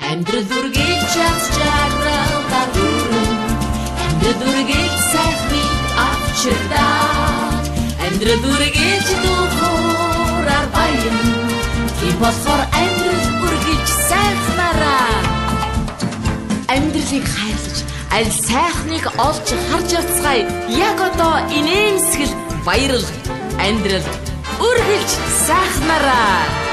Амьдрал үргэлж час жаргалаар хүрэн Амьдрал үргэлж сайхныг авчирдаа Амьдрал үргэлж духураар баян Тийм болохоор амьдрал үргэлж сайхнараа Амьдралыг хайрлаж аль сайхныг олж харж явцгаая Яг одоо инээмсгэл баярал Амьдрал үргэлж сайхнараа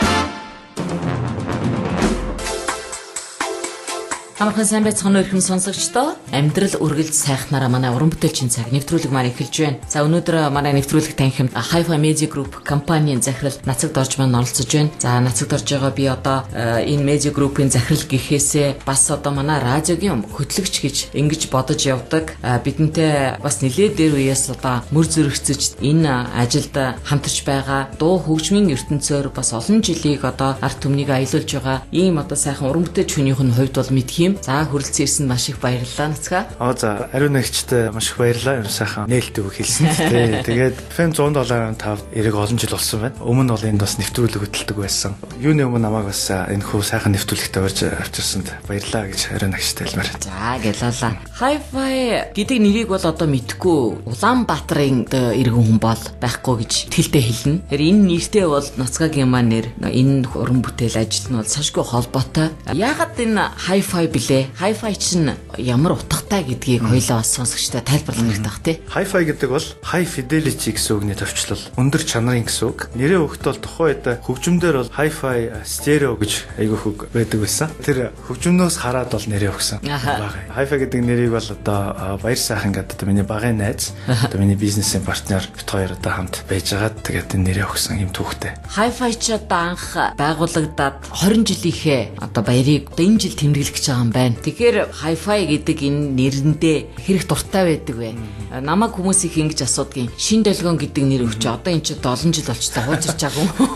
Хамархан сайн байцгаана уу ихэм сонсогчдоо. Амьдрал үргэлж сайхнараа манай уран бүтээлчийн цаг нэвтрүүлэг маань эхэлж байна. За өнөөдөр манай нэвтрүүлэг танхимд Hi-Fi Media Group компанийн захирал Нацагт орж маань оролцож байна. За Нацагт орж байгаа би одоо энэ Media Group-ийн захирал гэхээсээ бас одоо манай радиогийн хөтлөгч гэж ингэж бодож явдаг. Бидэнтэй бас нэлээд дээр үеэс одоо мөр зүрхцэж энэ ажилд хамтарч байгаа дуу хөгжмийн ертөнцөөр бас олон жилийг одоо арт түмнийг аялуулж байгаа ийм одоо сайхан уран бүтээлч хүнийх нь хувьд бол мэдхий За хүрэлцэн ирсэнд маш их баярлалаа Нацгаа. За ариун нэгчтэй маш их баярлалаа. Сайхан нээлттэй үг хэлсэн. Тэгээд FM 107.5 эрэг олон жил болсон байна. Өмнө нь бол энд бас нэвтрүүлэг хөтэлдэг байсан. Юуны өмнө намайг бас энэ хүү сайхан нэвтрүүлэгт орж авчирсанд баярлалаа гэж ариун нэгчтэй хэлмээр. За гэлалаа. Hi-Fi гэдэг нэрийг бол одоо мэдгүй Улаанбаатарын иргэн хүн бол байхгүй гэж тэлтэй хэлнэ. Тэр энэ нэртэй бол Нацгагийн маань нэр энэ уран бүтээл ажил нь бол сашгүй холбоотой. Яагаад энэ Hi-Fi Hi-Fi чинь ямар утгатай гэдгийг хоёлаа бас сонсогчтой тайлбарлах хэрэгтэй бах тий. Hi-Fi гэдэг бол high fidelity гэсэн үгний товчлол. Өндөр чанарын гэсэн үг. Нэрээ өгөхд бол тухайн үед хөгжмөдөр бол Hi-Fi stereo гэж айгүй хөг байдаг байсан. Тэр хөгжмнөөс хараад бол нэрээ өгсөн. Hi-Fi гэдэг нэрийг бол одоо баяр сайхан гэдэг одоо миний багын найз, одоо миний бизнесийн партнер бит хоёр одоо хамт байжгаад тэгээд энэ нэрээ өгсөн юм түүхтэй. Hi-Fi ч одоо анх байгуулагдаад 20 жилийнхээ одоо баярыг энэ жил тэмдэглэх гэж байгаа юм байна. Тэгэхээр Hi-Fi гэдэг энэ нэрэндээ хэрэг дуртай байдаг вэ? Намайг хүмүүс их ингэж асуудгийн шин долгион гэдэг нэр өгч одоо энэ ч 7 жил болчихсон хуужирч байгаагүй.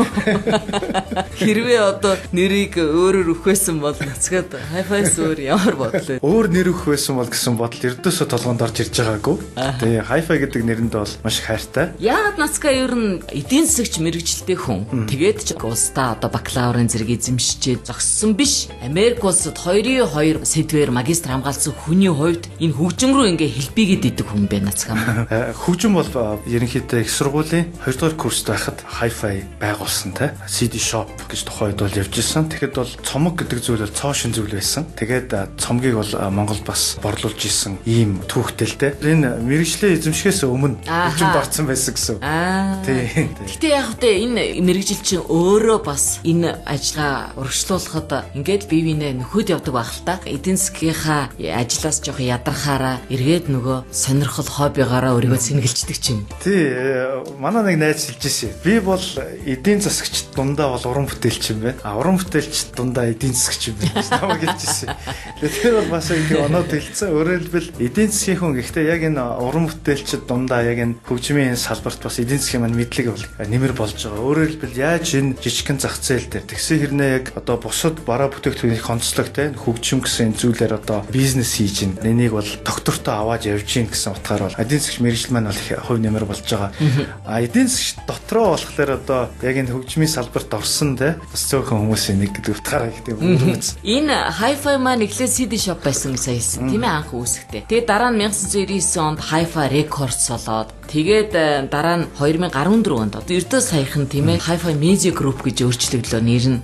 Хэрвээ одоо нэрийг өөрөөр өгөхөөсөн бол Нацгаад Hi-Fi-с өөр ямар бодлоо? Өөр нэр өгөх байсан бол гэсэн бодол ердөөсөө толгоонд орж ирж байгаагүй. Тэгээ Hi-Fi гэдэг нэрэнд бол маш их хайртай. Яагаад Нацгаа ер нь эдийн засагч мэрэгчлээ хүн. Тэгээд ч улсдаа одоо бакалаврын зэрэг эзэмшижээ зогссон биш. Америк улсад 2-2 сэдвээр магистр хамгаалсан хүний хувьд энэ хөгжим рүү ингээ хэлбигээд идэг хүн байна Нацгаа. Хөгжим бол ерөнхийдөө их сургуулийн 2 дугаар курст байхад Hi-Fi байгуулсан те. CD shop гэж тухайд бол явж исэн. Тэгэхэд бол цомог гэдэг зүйл бол цоошин зүйл байсан. Тэгээд цомгийг бол Монголд бас борлуулж исэн ийм түүхтэй л те. Энэ мэрэгчлээ эзэмшихээс өмнө хөгжимд орсон байсан гэсэн. Тийм. Гэтэ яг хөтэ энэ мэрэгжил чинь өөрөө бас энэ ажлаа урагшлуулахад ингээд бие биенээ нөхөд явдаг байх л та. Эдийн засгийнхаа ажлаас жоох ядархаараа эргээд нөгөө сонирхол хоббигаараа өөрийгөө сэнгэлждэг ч юм. Тий, манай нэг найз хэлж ирсэн. Би бол эдийн засагч дундаа бол уран бүтээлч юм байна. Уран бүтээлч дундаа эдийн засагч юм байна. Намайг хэлж ирсэн. Тэгэхээр бол бас ингэ оноод хэлсэн. Өөрөөр хэлбэл эдийн засгийн хүн гэхдээ яг энэ уран бүтээлчд дундаа яг энэ хөгжмийн салбарт бас эдийн засгийн маань мэдлэг бол нэмэр болж байгаа. Өөрөөр хэлбэл яаж энэ жижигхэн зах зээл дээр тэгсэн хэрнээ яг одоо бусад бараа бүтээгдэхүүний онцлог те хөгжим гэсэн зүйлээр одоо бизнес хийж ин энийг бол доктортой аваад явж гин гэсэн утгаар бол эдийн засгийн мэргэжил маань бол их хувь нэмэр болж байгаа. Эдийн засгийн дотроо болохоор одоо яг энэ хөгжмийн салбарт орсон те бас цөөхөн хүмүүсийн нэг гэдэг утгаараа ихтэй үүргэсэн. Энэ Hi-Fi маань эхлээд CD shop байсан гэж хэлсэн. Тийм ээ анх үүсгэхдээ. Тэгээд дараа нь 1999 онд Hi-Fi Records болоод тэгээд дараа нь 2014 онд одоо ердөө саяхан тийм ээ Hi-Fi Media Group гэж өөрчлөгдлөө нэр нь.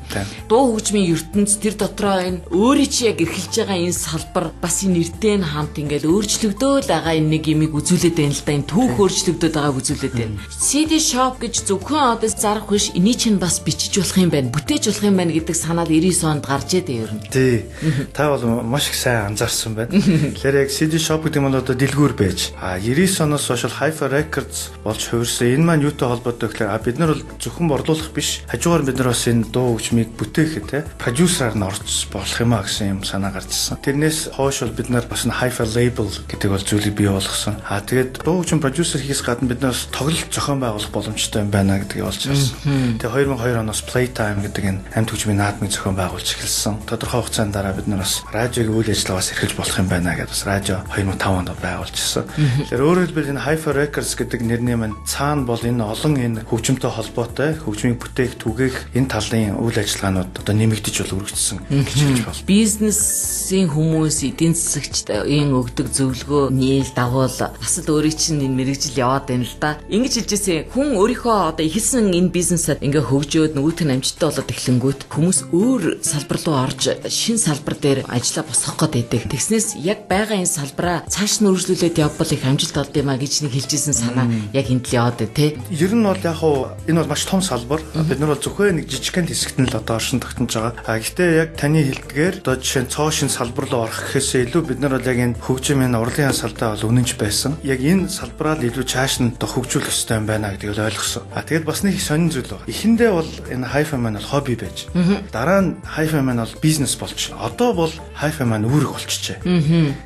Дуу хөгжмийн ертөнц тэр дотроо энэ өөрийн чи яг эрхэлж байгаа энэ салбар бас энэ нэртэй нь хамт ингээл өөрчлөгдөөл байгаа энэ нэг юмыг үзүүлээд байна л да энэ түүх өөрчлөгдөд байгааг үзүүлээд байна. CD shop гэж зөвхөн одоо зарах биш энийг чинь бас бичиж болох юм байна, бүтээж болох юм байна гэдэг санаал 99 онд гарч ирдэ ер нь. Тий. Та бол маш их сайн анзаарсан байна. Тэгэхээр яг CD shop гэдэг нь одоо дэлгүүр байж 99 оноос хойш Hi-Fi Records болж хувирсан. Энэ маань юутай холбоотой гэхээр бид нар бол зөвхөн борлуулах биш хажуугаар бид нар бас энэ дуу хөгжмийг бүтээхэд те продюсераар нь орж болох юм а гэсэн юм санаа гарч ирсэн. Тэрнээс хойш бол бид нар бас Hi-Fi label гэдэг бол зүйлийг бий болгосон. Тэгээд дуу хөгжим продюсер хийхээс гадна бид нар тоглолт зохион байгуулах боломжтой юм байна гэдгийг олж харсан. Тэгээд 2002 оноос Playtime гэдэг энэ амьд хөгжмийн наадмыг зохион байгуулж эхэлсэн. Тодорхой хугацаанд дараа бид нар бас радиогийн үйл ажиллагаа бас эрхэлж болох юм байна гэдээ бас радио 2005 онд байгуулж ирсэн. Тэгэхээр өөрөөр хэлбэл энэ Hi-Fi Records Ventures гэдэг нэрний маань цаана бол энэ олон энэ хөгжимтэй холбоотой хөгжмийн бүтээх түгээх энэ талын үйл ажиллагаанууд одоо нэмэгдэж бол өргөжсөн гэж хэлж байна. Бизнесийн хүмүүс эдийн засагчд энэ өгдөг зөвлөгөө нийл дагуул бас л өөрийн чинь энэ мэрэгжил яваад байна л да. Ингэж хэлжээсээ хүн өөрийнхөө одоо ихэлсэн энэ бизнесад ингээ хөгжөөд нөгөөт нь амжилттай болоод эхлэнгүүт хүмүүс өөр салбар руу орж шинэ салбар дээр ажиллаа босгох гээд байдаг. Тэгснээс яг байгаа энэ салбараа цааш нь үргэлжлүүлээд явбал их амжилт олд юм а гэж нэг хэлжсэн санаа яг энд л яваад байна те. Ер нь бол яг хуу энэ бол маш том салбар. Бид нар бол зөвхөн нэг жижигхэн хэсэгт нь л одоо оршин тогтнож байгаа. Гэхдээ яг таны хэлдгээр одоо жишээ нь цоо шин салбар руу орох гэхээсээ илүү бид нар бол яг энэ хөгжмийн урлагийн салдаа бол үнэнч байсан. Яг энэ салбараа л илүү цааш нь одоо хөгжүүлэх ёстой юм байна гэдгийг л ойлгосон. Тэгэд бас нэг сонин зүйл байна. Эхэндээ бол энэ Hi-Fi маань бол хобби байж. Дараа нь Hi-Fi маань бол бизнес болж. Одоо бол Hi-Fi маань үүрэг болчихжээ.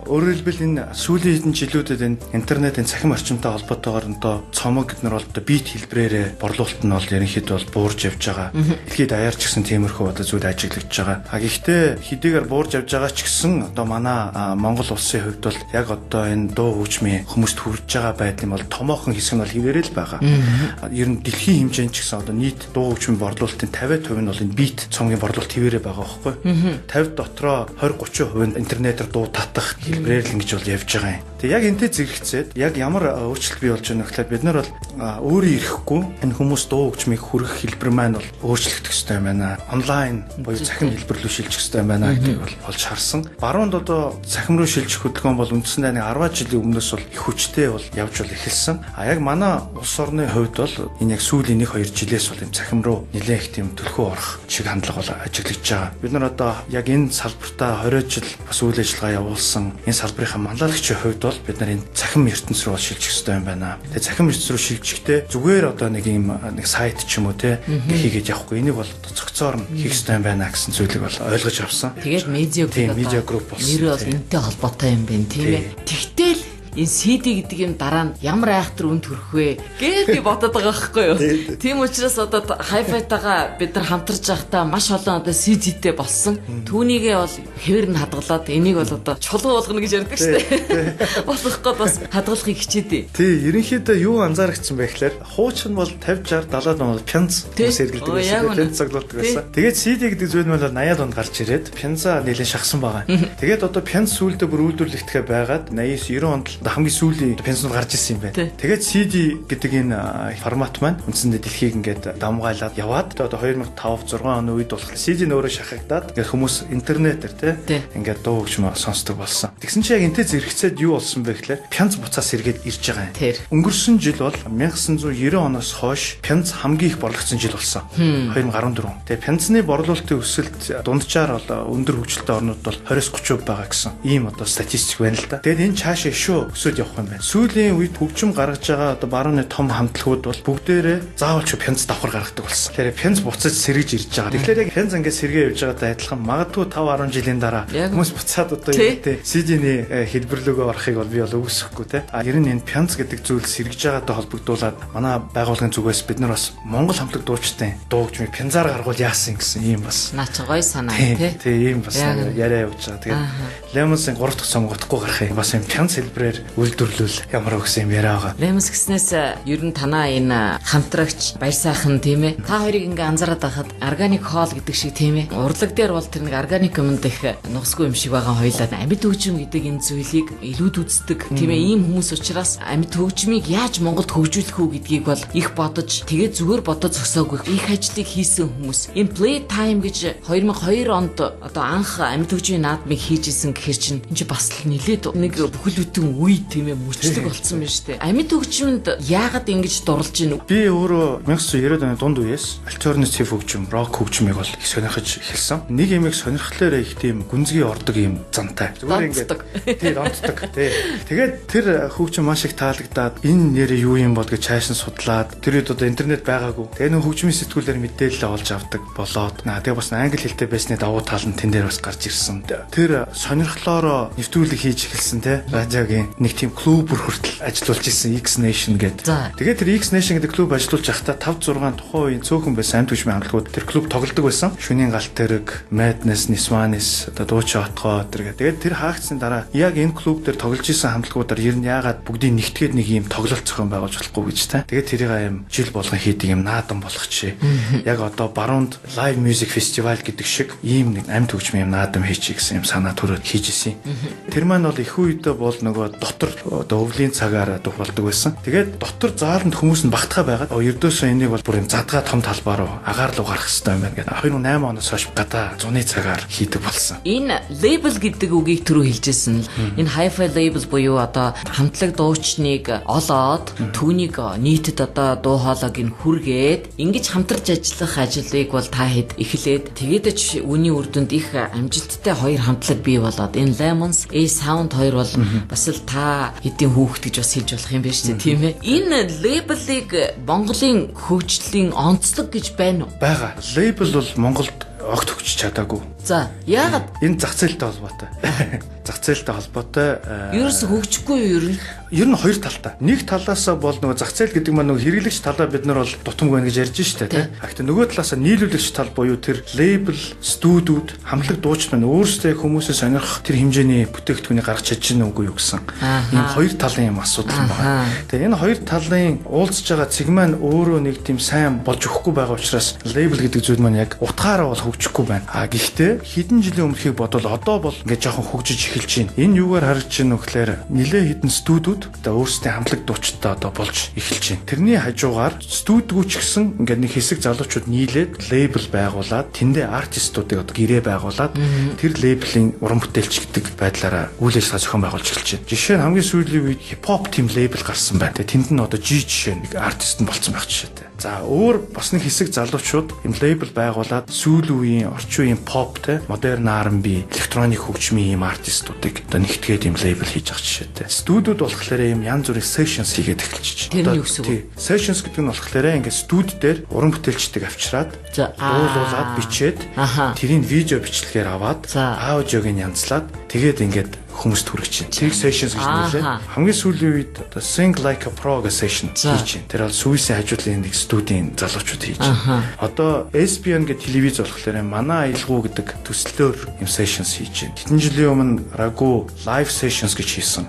Өөрөөр хэлбэл энэ сүүлийн хэдэн жилүүдэд энэ интернетийн цахим орчимтой холбоотойгоор одоо цомог бид нар бол одоо бит хэлбрээрээ борлуулалт нь бол ерөнхийдөө бол буурж явж байгаа. Дэлхийд даяар ч гэсэн тиймэрхүү одоо зүйл ажиглагдж байгаа. Гэхдээ хэдийгээр буурж явж байгаа ч гэсэн одоо манай Монгол улсын хувьд бол яг одоо энэ дуу хөгжмийн хүмүүст хүрж байгаа байдал нь бол томоохон хэсэг нь бол хэвээрээ л байгаа. Ер нь дэлхийн хэмжээнд ч гэсэн одоо нийт дуу хөгжмийн борлуулалтын 50% нь бол энэ бит цомгийн борлуулалт хэвээрээ байгаа байхгүй. 50 дотроо 20-30% нь интернетээр дуу татах хэлбэрээр л ингэж бол явж байгаа юм. Тэгээ яг энтэй зэрэгцээд яг ямар өөрчлөлт бий болж байгаа нөхлөд бид нар бол өөрөө ирэхгүй энэ хүмүүс дуу хөгжмийг хүргэх хэлбэр маань бол өөрчлөгдөх ёстой юм байна. Онлайн буюу цахим хэлбэр рүү шилжих ёстой юм байна гэдгийг бол олж харсан. Баруунд одоо цахим руу шилжих хөдөлгөөн бол үндсэндээ нэг 10 жилийн өмнөөс бол их хүчтэй бол явж бол эхэлсэн. Яг манай улс орны хувьд бол энэ яг сүүлийн 1-2 жилээс бол юм цахим руу нэлээд их тийм төлхөө орох шиг хандлага бол ажиглагдж байгаа. Бид нар одоо яг энэ салбартаа 20 жил бас үйл ажиллагаа явуулсан энэ салбарынхаа манлайлагчийн хувьд бол бид нар энэ цахим ертөнц рүү шилжих ёстой юм байна. Тэгээ цахим ертөнц рүү шилжихдээ зүгээр одоо нэг сайт ч юм уу те хийгээд явахгүй. Энийг бол цогцоор нь хийх ёстой юм байна гэсэн зүйлийг бол ойлгож авсан. Тэгээд медиа групп болсон. Нэр бол энэтэй холбоотой юм байна тийм ээ. Тэгтэл энэ CD гэдэг юм дараа нь ямар айхтар үнд хүрэх вэ гэж би бодоод байгаа байхгүй юу. Тийм учраас одоо Hi-Fi-тайгаа бид нар хамтарч байхдаа маш олон одоо CD-тэй болсон. Түүнийгээ бол хэвэр нь хадгалаад энийг бол одоо чулуу болгоно гэж ярьдаг шүү дээ. Болох гээд бас хадгалахыг хичээдээ. Тий, ерөнхийдөө юу анзаарчихсан бэ гэхээр хуучин бол 50 60 70 он бол пянз сэргэлдэг байсан. Пянз цоглуулдаг байсан. Тэгээд CD гэдэг зүйл нь бол 80-аад онд гарч ирээд пянза нэлээд шахсан байгаа. Тэгээд одоо пянз сүүлдээ бүр үйлдвэрлэхтэй байгаад 89 90 онд хамгийн сүүлийн пенсионд гарч ирсэн юм байна. Тэгээд CD гэдэг энэ формат маань үндсэндээ дэлхийг ингээд дамгаалаад яваад одоо 2005 6 оны үед болох CD нөөрэ шахагдаад ингээд хүмүүс интернетээр тий ингээд дуу хөгжмөө сонсдог болсон. Тэгсэн чинь яг энтэй зэрэгцээд юу болсон бэ гэхээр пянз буцаас эргээд ирж байгаа юм. Өнгөрсөн жил бол 1990 оноос хойш пянз хамгийн их борлогдсон жил болсон. 2014. Тэгээд пянзны борлуулалтын өсөлт дунджаар бол өндөр хөгжилтэй орнууд бол 20-30% байгаа гэсэн ийм одоо статистик байна л да. Тэгээд энэ цаашаа шүү өсөд явах юм байна. Сүүлийн үед хөгжим гаргаж байгаа одоо барууны том хамтлагууд бол бүгдээрээ заавал ч пянз давхар гаргадаг болсон. Тэгэхээр пянз буцаж сэргэж ирж байгаа. Тэгэхээр яг пянз ингээд сэргээ явж байгаатай адилхан магадгүй 5-10 жилийн дараа хүмүүс буцаад одоо юу CD-ний хэлбэрлөгөө орохыг бол би бол үгүйсэхгүй те. Ер нь энэ пянз гэдэг зүйл сэргэж байгаатай холбогдуулаад манай байгууллагын зүгээс бид нар бас Монгол хамтлаг дуучтай дуу хөгжмийг пянзаар гаргуул яасан гэсэн ийм бас наач гоё санаа те. Тий ийм бас яриа явж байгаа. Тэгээд Lemons-ын 3 дахь цом утгагүй гарахыг бас юм пянз хэлбэрээр үйлдвэрлүүл ямар өгсөн юм яриа байгаа. Lemons гэснээс ер нь танаа энэ хамтрагч баяр сайхан тийм ээ. Та хоёрыг ингээ анзаараад байхад organic hall гэдэг шиг тийм ээ. Урлаг дээр бол тэр нэг organic юмд их нугсгүй юм шиг байгаа хоёлаа. Амьд хөгжим гэдэг энэ зүйлийг илүүд үздэг тийм ээ. Ийм хүмүүс учраас амьд хөгжмийг яаж Монголд хөгжүүлэх үү гэдгийг бол их бодож тэгээд зүгээр бодож зогсоогүй их ажлыг хийсэн хүмүүс. Энэ Playtime гэж 2002 онд одоо анх амьд хөгжмийн наадмыг хийжсэн гэхэр чинь энэ бас л нилээд нэг бүхэл бүтэн үе тийм ээ мөрчлөг болцсон байна шүү дээ. Амьд хөгжмөнд яагаад ингэж дурлж ийн үү? Би өөрөө 1990-ад оны дунд үеэс альтернатив хөгжим, рок хөгжмийг бол их сонирхож эхэлсэн. Нэг юмыг сонирхлоор их тийм гүнзгий ордог юм зантай. Зүгээр ингээд тий донтдог тий. Тэгээд тэр хөгжим маш их таалагдаад энэ нэрээ юу юм бол гэж цааш нь судлаад тэр үед одоо интернет байгаагүй. Тэгээд нөх хөгжмийн сэтгүүлээр мэдээлэл олж авдаг болоод тэгээ бас англи хэлтэй байсны давуу тал нь тэн дээр бас гарч ирсэн. Тэр сонирхлоороо нэвтрүүлэг хийж эхэлсэн тий радиогийн. нэг тийм клуб хүртэл ажиллуулж исэн X Nation гэдэг. Тэгээд тэр X Nation гэдэг клуб ажиллуулж байхдаа 5 6 тухайн үеийн цөөхөн байсан амт хүчмийн хамтлагууд тэр клуб тоглодог байсан. Шөнийн галт тэрэг, Madness, Niswanis, одоо Дуучин отгоо тэгээд тэр хаагдсны дараа яг энэ клуб дээр тоглож исэн хамтлагуудаар ер нь яагаад бүгдийг нэгтгээд нэг юм тоглолт зохион байгуулж болохгүй гэж та. Тэгээд тэрийг юм жил болгон хийдэг юм наадам болгочихъя. Яг одоо баруунд live music festival гэдэг шиг ийм нэг амт хүчмийн юм наадам хийчих гэсэн юм санаа төрөд хийж исэн. Тэр маань бол их үедээ бол нөгөө дотор одоо өвлийн цагаар болдог байсан. Тэгээд дотор зааланд хүмүүс нь багтгаа байгаад ердөөсөө энийг бол бүр юм задгаа том талбаар руу агаар руу гарах хэрэгтэй юм байна гэдэг. 2008 оноос хойш гадаа зуны цагаар хийдэг болсон. Энэ лейбл гэдэг үгийг түрүү хэлжсэн л энэ hi-fi label буюу одоо хамтлаг дуучныг олоод түүнийг нийтэд одоо дуу хоолойг нь хүргээд ингэж хамтарч ажиллах ажлыг бол та хэд эхлээд тэгээд ч үүний үр дүнд их амжилттай хоёр хамтлаг бий болоод энэ Lemons A-Sound хоёр бол бас л та хэдийн хүүхэд гэж бас хэлж болох юм байна шүү дээ тийм ээ. Энэ лейблийг Монголын хөгжлийн онцлог гэж байна уу? Бага. Лейбл бол Монголд огт хөгжиж чадаагүй. За яагаад? Энэ зах зээлтэй холбоотой. Зах зээлтэй холбоотой. Ерөөс хөгжихгүй юу ер нь? Ер нь хоёр талтай. Нэг талаасаа бол нөгөө зах зээл гэдэг маань нөгөө хэрэглэгч талаа бид нар бол дутамгүй байна гэж ярьж штэ тий. Гэхдээ нөгөө талаасаа нийлүүлэгч тал буюу тэр лейбл, студиуд, хамтлаг дууч маань өөрсдөө хүмүүсээ сонирхох тэр хэмжээний бүтээгдэхүүнийг гаргаж чадж байна уугүй юу гэсэн. Ийм хоёр талын юм асуудал байна. Тэгээ энэ хоёр талын уулзж байгаа цэг маань өөрөө нэг тийм сайн болж өгөхгүй байгаа учраас лейбл гэдэг зүйл маань яг утгаараа бол хөгжихгүй байна. Гэхдээ хэдэн жилийн өмнөхийг бодвол одоо бол ингээд жоохон хөгжиж эхэлж байна. Энэ юугаар харагдаж байна вэ гэхээр нэлээ хэдэн студиуд одоо өөрсдийн хамтлаг дуучтай одоо болж эхэлж байна. Тэрний хажуугаар студиуч гэсэн ингээд нэг хэсэг залуучууд нийлээд лейбл байгуулад тэндээ артистуудыг одоо гэрээ байгуулад тэр лейблийн уран бүтээлч гэдэг байдлаараа үйл ажиллагаа зохион байгуулж эхэлж байна. Жишээ нь хамгийн сүүлийн үед хипхоп тим лейбл гарсан байна. Тэнд нь одоо G жишээ нэг артист нь болцсон байх жишээтэй. За өөр бас нэг хэсэг залуучууд юм лейбл байгуулад сүүлийн үеийн орчин үеийн pop те модерн R&B электроник хөгжмийн юм артистуудыг одоо нэгтгээд юм лейбл хийж авах жишээтэй. Студиуд болохоор юм янз бүрийн sessions хийгээд эхэлж байна. Тэрний үсэг. Sessions гэдэг нь болохоор ингээд студи дээр уран бүтээлчдийг авчираад дуулуулад бичээд тэрийг видео бичлэгээр аваад аудиог нь янзлаад тэгээд ингээд хүмүүст хүргэж чинь. Тэг sessions гэж нэрлээ. Хамгийн сүүлийн үед одоо Sing Like a Pro гэсэн session хийж байна. Тэр бол Сүйсийн хажуудлын нэг студийн залуучууд хийж байна. Одоо SBN гэдэг телевиз болохоор манай аялгау гэдэг төслөөр юм sessions хийж байна. Хэдэн жилийн өмнө Ragu live sessions гэж хийсэн.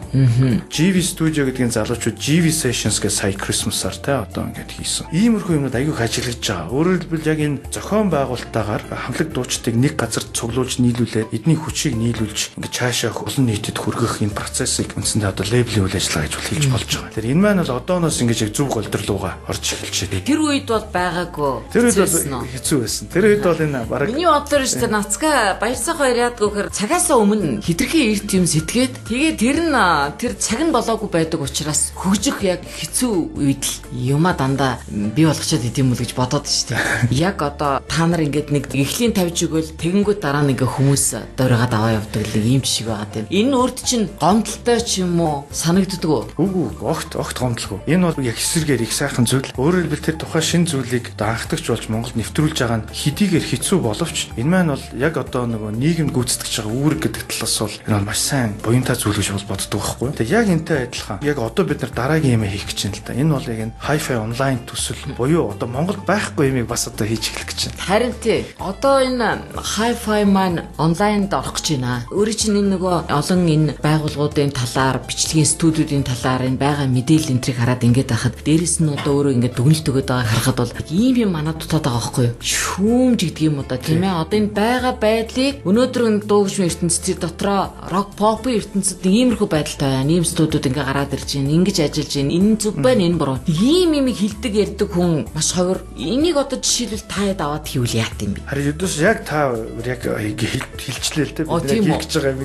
GV Studio гэдгийн залуучууд GV sessions гэж сая Christmas-аар те одоо ингээд хийсэн. Иймэрхүү юмнууд аягүй ажиглаж байгаа. Өөрөөр хэлбэл яг энэ зохион байгуулалтаагаар хамтлаг дуучдыг нэг газар цуглуулж нийлүүлээд эдний хүчийг нийлүүлж ингээд цаашаа олон нийтэд хүргэх энэ процессыг үндсэндээ одоо лейблийн үйл ажиллагаа гэж хэлж болж байгаа. Тэр энэ маань бол одооноос ингэж яг зөв голдролууга орж эхэлж байна. Тэр үед бол байгаагүй. Тэр үед бол хэцүү байсан. Тэр үед бол энэ бараг миний бодлоор шүү дээ нацгаа баярсах хоёр яадгүй хэр цагаасаа өмнө хитрхи эрт юм сэтгээд тэгээ тэр нь тэр цаг нь болоогүй байдаг учраас хөгжих яг хэцүү үед л юма дандаа бий болгочод идэм үл гэж бодоод шүү дээ. Яг одоо та нар ингээд нэг эхлийн тавьж өгөөл тэгэнгүүт дараа нь ингээ хүмүүс дөрөгаад аваа явдаг л ийм шиг байгаа тийм. Энэ өөрт чинь гомдолтой ч юм уу санагддаг уу? Үгүй огт гомдлого. Энэ бол яг эсэргээр их сайхан зүйл. Өөрөөр хэлбэл тэр тухайн шин зүйлийг анхдагч болж Монголд нэвтрүүлж байгаа нь хэдийгээр хэцүү боловч энэ маань бол яг одоо нөгөө нийгэмд гүйцэтгэж байгаа үүрэг гэдэг талаас бол энэ бол маш сайн буянтай зүйл гэж бол боддог байхгүй. Тэгээ яг энтэй адилхан. Яг одоо бид нар дараагийн юм хийх гэж байна л да. Энэ бол яг энэ hi-fi онлайн төсөл буюу одоо Монголд байхгүй юмыг бас одоо хийж эхлэх гэж байна. Харин тий. Одоо энэ hi-fi маань онлайнд орох гэж байна. Өөрийн чинь энэ нөгөө олон энэ байгууллагуудын талаар, бичлэгийн студиудын талаар энэ байгаа мэдээлэл энтрийг хараад ингээд байхад дээрэс нь одоо өөрөө ингээд дүгнэлт өгöd байгааг харахад бол ийм юм манад дутаад байгаа байхгүй юу? Шүүмж гэдэг юм уу да тийм ээ. Одоо энэ байгаа байдлыг өнөөдөр энэ дуугчмын ертөнцийн дотроо рок попын ертөнцид иймэрхүү байдалтай байна. Ийм студиуд ингээд гараад ирж байна. Ингэж ажиллаж байна. Энэ зүг байна, энэ буруу. Ийм юм хилдэг ярьдаг хүн маш ховор. Энийг одоо жишээлбэл таад аваад хийвэл яат юм бэ? Харин өдөөс яг та яг хилчлээ л дээ бид яг хийж байгаа юм.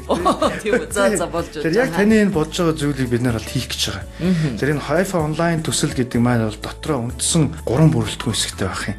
Тийм үү. За болж байна. Тэр яг таны энэ бодож байгаа зүйлийг бид нар бол хийх гэж байгаа. Тэр энэ hi-fi онлайн төсөл гэдэг маань бол дотроо үндсэн 3 бүрэлдэхүүн хэсэгтэй байх юм.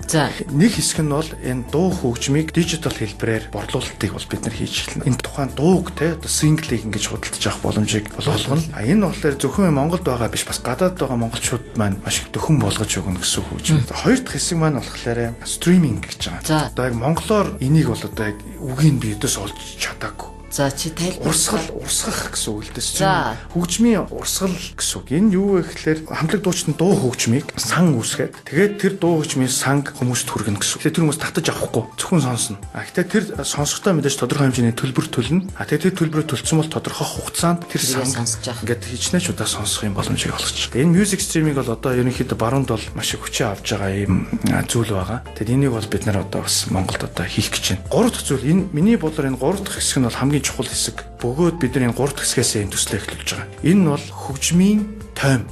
Нэг хэсэг нь бол энэ дуу хөгжмийг дижитал хэлбэрээр борлуулалтыг бол бид нар хийж эхэлнэ. Энэ тухайн дууг те одоо синглийг ингэж худалдаж авах боломжийг олгоно. Энэ болохоор зөвхөн Монголд байгаа биш бас гадаад байгаа монголчууд маань маш их дөхөн болгож өгнө гэсэн үг үү. Хоёр дахь хэсэг маань болохоор стриминг гэж байгаа. Одоо яг монголоор энийг бол одоо яг үгийг би өдөөс олж чадаагүй. За чи урсгах гэсэн үг л дээ. Хөгжмийн урсгал гэсэн үг. Энэ юу вэ гэхээр хамтлаг дуучны дуу хөгжмийг сан үүсгээд тэгээд тэр дуу хөгжмийн санг хүмүүст хүргэнэ гэсэн үг. Тэгээд тэр хүмүүс татаж авахгүй зөвхөн сонсно. Гэхдээ тэр сонсогчтой мэдээж тодорхой хэмжээний төлбөр төлнө. Тэгээд тэр төлбөрөө төлсөн бол тодорхой хугацаанд тэр санг ингээд хичнээн удаа сонсох юм боломжийг олгож байгаа. Энэ music streaming бол одоо ерөнхийдөө баруунд бол маш их хүчин авч байгаа юм зүйл байгаа. Тэгээд энийг бол бид нар одоо бас Монголд одоо хийх гэж байна. Гурав дахь зүйл энэ миний бодлоор энэ гурав дахь хэсэг нь бол хамгийн чухал хэсэг. Бөгөөд бид нар энэ гурав дахь хэсгээс энэ төслөө эхлүүлж байгаа. Энэ нь бол хөгжмийн тойм.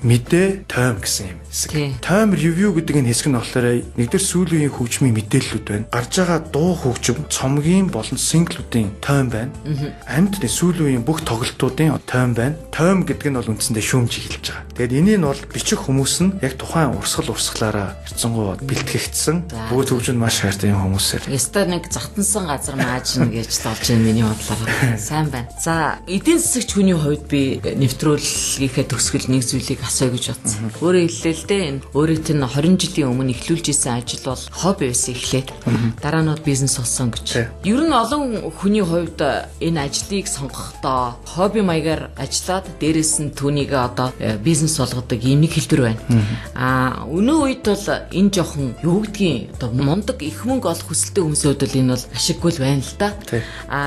Мэдээ тойм гэсэн юм хэсэг. Тойм ревю гэдэг энэ хэсэг нь болохоор нэгдүгээр сүүлийн хөгжмийн мэдээллүүд байна. Гарч байгаа дуу хөгжим, цомгийн болон синглүүдийн тойм байна. Амьд сүүлийн бүх тоглолтуудын тойм байна. Тойм гэдэг нь бол үндсэндээ шүүмж эхэлж байгаа. Тэгээд энийг нь бол бичих хүмүүс нь яг тухайн урсгалаараа хэрцэнгуй бэлтгэгдсэн. Бүгд хөгжинд маш хайртай юм хүмүүсээр. Ястаа нэг захтансан газар маажна гэж толж байна миний бодлоор. Сайн байна. За, эдийн засагч хүний хувьд би нэвтрүүлгийнхээ төгсгөл нэг зүйлийг асууя гэж бодсон. Өөрөө хэллээ л дээ. Энэ өөрийнх нь 20 жилийн өмнө эхлүүлж исэн ажил бол хобби байсан эхлээд. Дараа нь бизнес болсон гэж. Ер нь олон хүний хувьд энэ ажлыг сонгохдоо хобби маягаар ажиллаад дээрэс нь түүнийг одоо бизнес болгодог юм нэг хэлбэр байна. Өнөө үед бол энэ жоохон юу гэдгийг одоо мундаг их мөнгө олох хүсэлтэй хүмүүсүүд бол энэ бол ашиггүй л байна л да.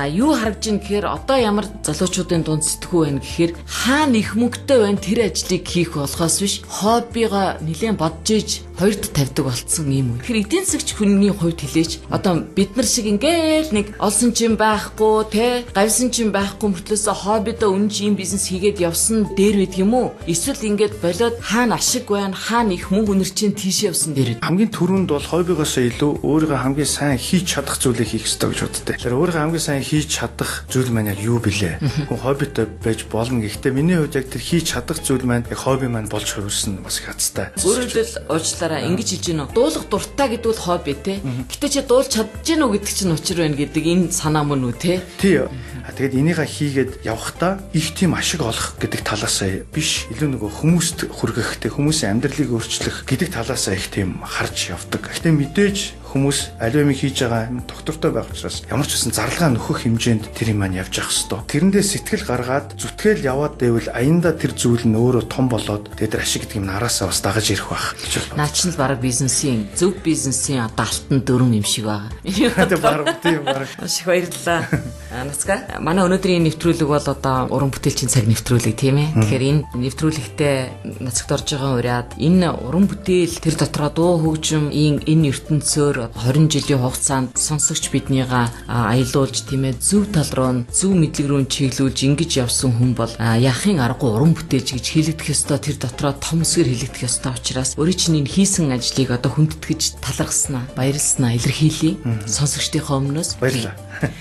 Юу харагдж ийн гэхээр одоо ямар залуучуудын дунд сэтгүү байна гэхээр хаана их мөнгөтэй байна тэр ажлыг хийх болохоос биш хоббигоо нэлээд бодж иж хоёрт тавьдаг болцсон юм уу. Тэгэхээр эдийн засагч хүний хувьд хэлээч одоо бид нар шиг ингээл нэг олсон ч юм байхгүй те гавьсан ч юм байхгүй мөртлөөсөө хоббидоо үнэн чинь бизнес хийгээд явсан дээр байдаг юм уу? Эсвэл ингээд болоод хаана ашиг байна хаана их мөнгө үнэр чинь тийш явсан дээр. Хамгийн түрүүнд бол хоббигоос илүү өөрийгөө хамгийн сайн хийж чадах зүйлийг хийх ёстой гэж боддог. Тэгэхээр өөрийгөө хамгийн сайн хийж чадах зүйл маань яг юу бэлээ? Хүн хоббитой байж болно. Гэхдээ миний хувьд яг тэр хийж чадах зүйл маань яг хобби маань болж хувирсан бас их хацтай. Өөрөлдөл уучлаарай ингэж хэлж гинөө. Дуулах дуртай гэдэг бол хобби те. Гэтэ чи дуулж чадж гинөө гэдэг чинь учир байна гэдэг энэ санаа мөн үү те. Тий. Тэгээд энийгээ хийгээд явхдаа их тийм ашиг олох гэдэг талаасаа биш илүү нөгөө хүмүүст хүргэхтэй хүмүүсийн амьдралыг өөрчлөх гэдэг талаасаа их тийм харж явдаг. Гэхдээ мэдээж хүмүүс аль бимиг хийж байгаа юм доктортой байх учраас ямар ч үсэн зарлага нөхөх хэмжээнд тэр юм маань явж явах хэвээр. Тэрэндээ сэтгэл гаргаад зүтгэл яваад байвал аяндаа тэр зүйл нь өөрөө том болоод тэгээд тэр ашиг гэдэг юм араасаа бас дагаж ирэх байх гэж байна. Наач нь баг бизнесийн зөв бизнесийн одоо алтан дүрм юм шиг байгаа. Тэгээд баг тийм баг. Маш их баярлалаа. Нацгаа. Манай өнөөдрийн нэвтрүүлэг бол одоо уран бүтээлчийн цаг нэвтрүүлэг тийм ээ. Тэгэхээр энэ нэвтрүүлэгтээ нацагт орж байгаа ураад энэ уран бүтээл тэр дотроо дуу хөгжим энэ ертөнцөөр 20 жилийн хугацаанд сонсогч биднийгаа аялуулж тийм ээ зөв тал руу зөв мэдлэг рүү чиглүүлж ингэж явсан хүн бол яахын аргагүй уран бүтээлч гэж хэлэгдэх ёстой тэр дотроо том үсгээр хэлэгдэх ёстой учраас өөрийн чинь энэ хийсэн ажлыг одоо хүндэтгэж талархснаа баярлснаа илэрхийлье сонсогчдийнхоо өмнөөс баярлалаа.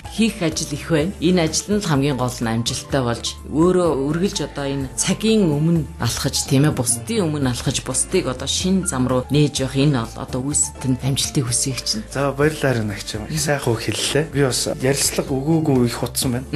Хийх ажил их байна. Энэ ажил нь хамгийн гол нь амжилттай болж өөрөө үргэлж одоо энэ цагийн өмнө алхаж тийм ээ бусдын өмнө алхаж бусдыг одоо шин зам руу нээж явах энэ одоо үүсэт нь амжилтыг хүсье чинь. За баярлалаа нагч юм. Их сайхан үг хэллээ. Би бас ярилцлага өгөөгүй их хутсан байна.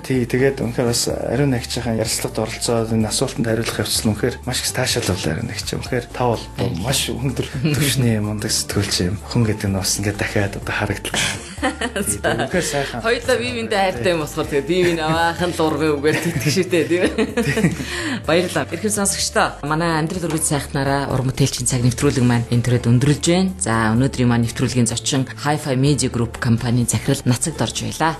Тий тэгээд үнэхээр бас ариун нагчийн ярилцлагад оролцоод энэ асуултанд хариулах явцсан үнэхээр маш их таашаал болоо ариун нагч. Үнэхээр та бол маш өндөр түвшний мундаг сэтгүүлч юм. Хүн гэдэг нь бас ингээд дахиад одоо харагдлаа. Үнэхээр сайхан. Хоёулаа бие биендээ хайртай юм болохоор тэгээд бие биений аваахан лургын үгээр тэтгэштэй тийм. Баярлалаа. Эрхэм сонсогчдоо манай амьдрал үргэлж сайхнараа уран бүтээлчийн цаг нэвтрүүлэг маань энэ төрөд өндөрлж байна. За өнөөдрийн маань нэвтрүүлгийн зочин Hi-Fi Media Group компанийн захирал Нацагт орж байлаа.